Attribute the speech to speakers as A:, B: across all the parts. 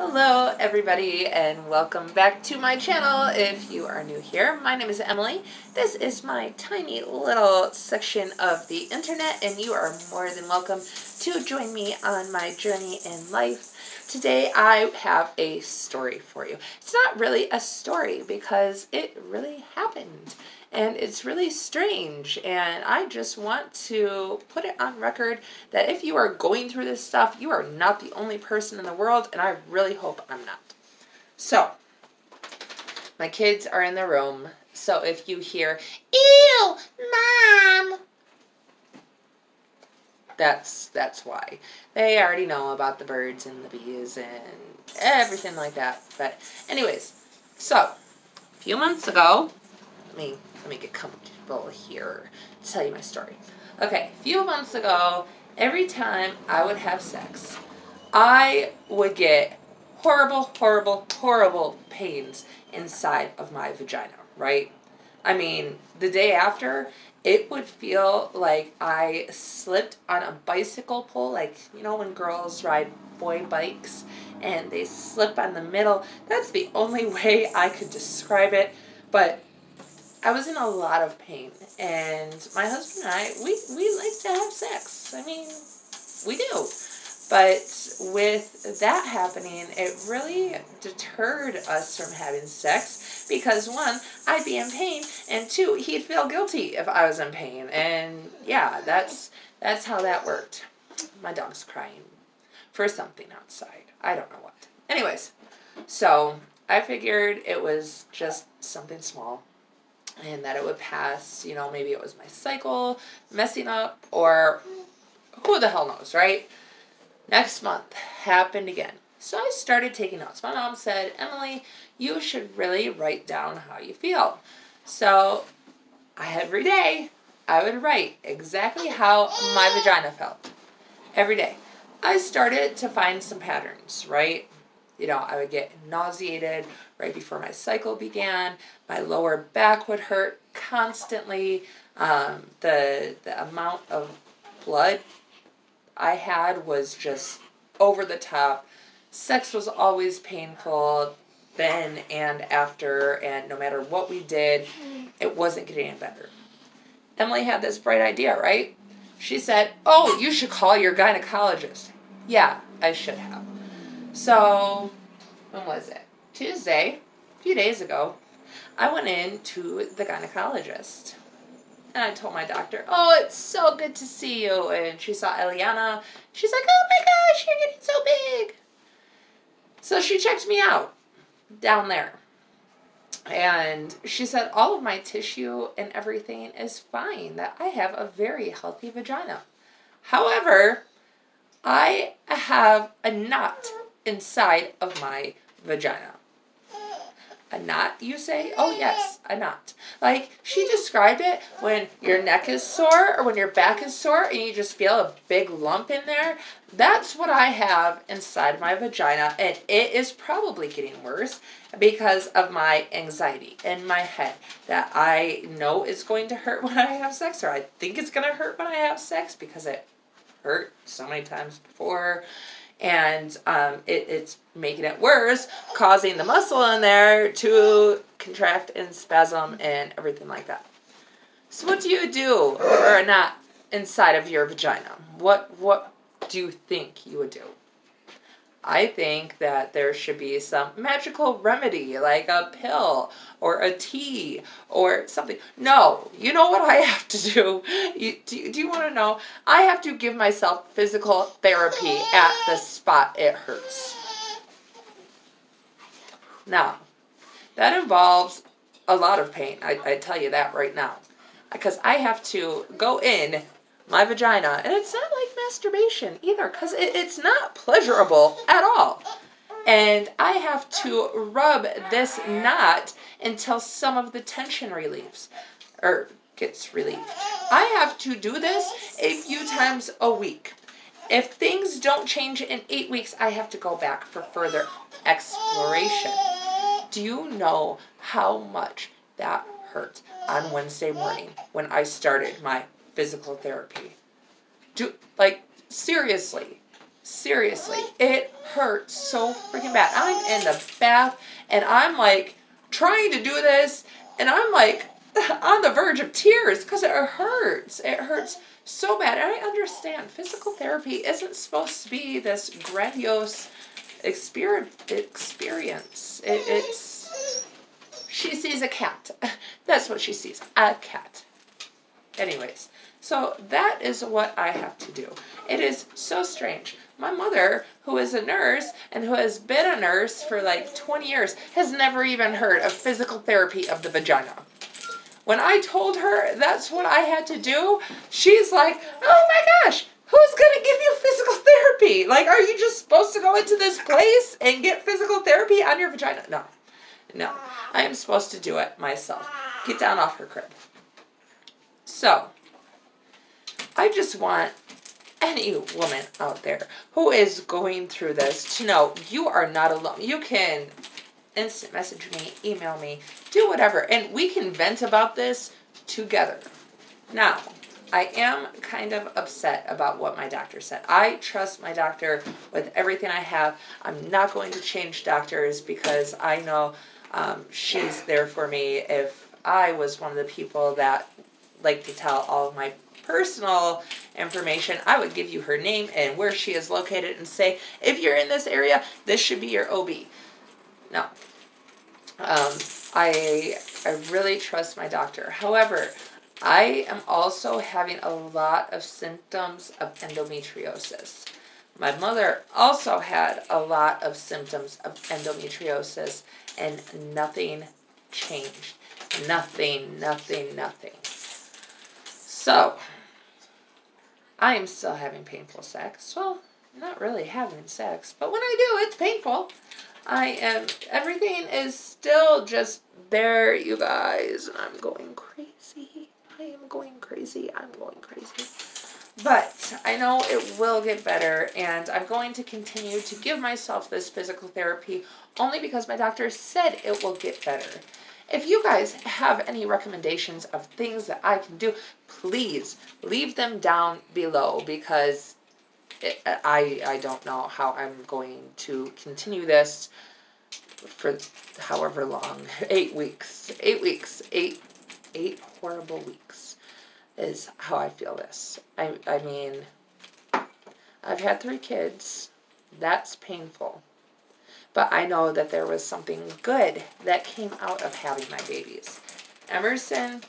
A: Hello everybody and welcome back to my channel. If you are new here, my name is Emily. This is my tiny little section of the internet and you are more than welcome to join me on my journey in life. Today I have a story for you. It's not really a story because it really happened. And it's really strange, and I just want to put it on record that if you are going through this stuff, you are not the only person in the world, and I really hope I'm not. So, my kids are in the room, so if you hear, "Ew, Mom!" That's why. They already know about the birds and the bees and everything like that. But anyways, so, a few months ago, let me get comfortable here to tell you my story. Okay, a few months ago, every time I would have sex, I would get horrible, horrible, horrible pains inside of my vagina, right? I mean, the day after, it would feel like I slipped on a bicycle pole, like, you know, when girls ride boy bikes and they slip on the middle. That's the only way I could describe it, but I was in a lot of pain, and my husband and I, we like to have sex. I mean, we do. But with that happening, it really deterred us from having sex because, one, I'd be in pain, and two, he'd feel guilty if I was in pain. And yeah, that's how that worked. My dog's crying for something outside. I don't know what. Anyways, so I figured it was just something small, and that it would pass. You know, maybe it was my cycle messing up, or who the hell knows, right? Next month, happened again. So I started taking notes. My mom said, "Emily, you should really write down how you feel." So every day, I would write exactly how my vagina felt. Every day. I started to find some patterns, right? You know, I would get nauseated right before my cycle began. My lower back would hurt constantly. The amount of blood I had was just over the top. Sex was always painful then and after, and no matter what we did, it wasn't getting any better. Emily had this bright idea, right? She said, "Oh, you should call your gynecologist." Yeah, I should have. So, when was it? Tuesday, a few days ago, I went in to the gynecologist. And I told my doctor, "Oh, it's so good to see you." And she saw Eliana. She's like, "Oh my gosh, you're getting so big." So she checked me out down there. And she said all of my tissue and everything is fine, that I have a very healthy vagina. However, I have a knot inside of my vagina. A knot, you say? Oh, yes, a knot. Like, she described it when your neck is sore or when your back is sore and you just feel a big lump in there. That's what I have inside my vagina, and it is probably getting worse because of my anxiety in my head that I know is going to hurt when I have sex, or I think it's going to hurt when I have sex because it hurt so many times before. And it's making it worse, causing the muscle in there to contract and spasm and everything like that. So what do you do for a knot inside of your vagina? What do you think you would do? I think that there should be some magical remedy, like a pill or a tea or something. No, you know what I have to do? Do you want to know? I have to give myself physical therapy at the spot it hurts. Now, that involves a lot of pain. I tell you that right now. Because I have to go in my vagina, and it's not like masturbation either, because it's not pleasurable at all. And I have to rub this knot until some of the tension relieves, or gets relieved. I have to do this a few times a week. If things don't change in 8 weeks, I have to go back for further exploration. Do you know how much that hurt on Wednesday morning when I started my physical therapy? Seriously, Seriously, it hurts so freaking bad. I'm in the bath and I'm like trying to do this and I'm like on the verge of tears because it hurts. It hurts so bad. And I understand physical therapy isn't supposed to be this grandiose experience. It's she sees a cat. That's what she sees, a cat. Anyways, so that is what I have to do. It is so strange. My mother, who is a nurse and who has been a nurse for like 20 years, has never even heard of physical therapy of the vagina. When I told her that's what I had to do, she's like, oh my gosh, who's going to give you physical therapy? Like, are you just supposed to go into this place and get physical therapy on your vagina? No, no. I am supposed to do it myself. Get down off her crib. So, I just want any woman out there who is going through this to know you are not alone. You can instant message me, email me, do whatever, and we can vent about this together. Now, I am kind of upset about what my doctor said. I trust my doctor with everything I have. I'm not going to change doctors because I know she's there for me. If I was one of the people that like to tell all of my personal information, I would give you her name and where she is located and say, if you're in this area, this should be your OB. No. I really trust my doctor. However, I am also having a lot of symptoms of endometriosis. My mother also had a lot of symptoms of endometriosis and nothing changed. Nothing. So, I am still having painful sex. Well, not really having sex, but when I do, it's painful. Everything is still just there, you guys, and I'm going crazy. I'm going crazy. But I know it will get better, and I'm going to continue to give myself this physical therapy only because my doctor said it will get better. If you guys have any recommendations of things that I can do, please leave them down below because I don't know how I'm going to continue this for however long. 8 weeks. 8 horrible weeks is how I feel this. I mean, I've had 3 kids. That's painful. But I know that there was something good that came out of having my babies. Emerson,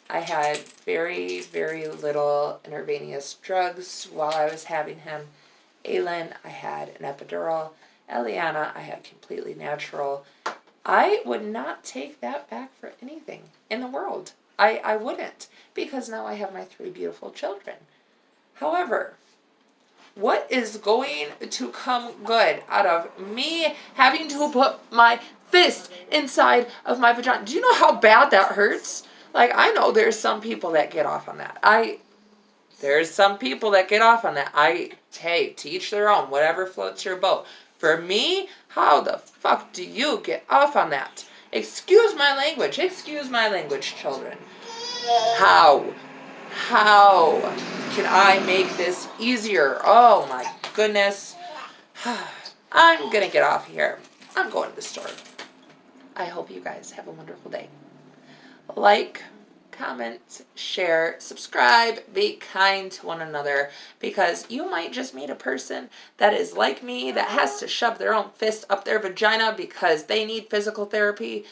A: I had very, very little intravenous drugs while I was having him. Aylin, I had an epidural. Eliana, I had completely natural. I would not take that back for anything in the world. I wouldn't, because now I have my 3 beautiful children. However, what is going to come good out of me having to put my fist inside of my vagina? Do you know how bad that hurts? Like, I know there's some people that get off on that. There's some people that get off on that. Hey, to each their own, whatever floats your boat. For me, how the fuck do you get off on that? Excuse my language, children. How can I make this easier? Oh my goodness. I'm gonna get off here. I'm going to the store. I hope you guys have a wonderful day. Like, comment, share, subscribe, be kind to one another, because you might just meet a person that is like me, that has to shove their own fist up their vagina because they need physical therapy,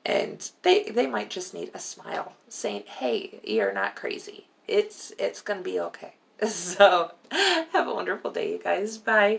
A: and they might just need a smile saying, hey, you're not crazy. It's gonna be okay. So, have a wonderful day, you guys. Bye.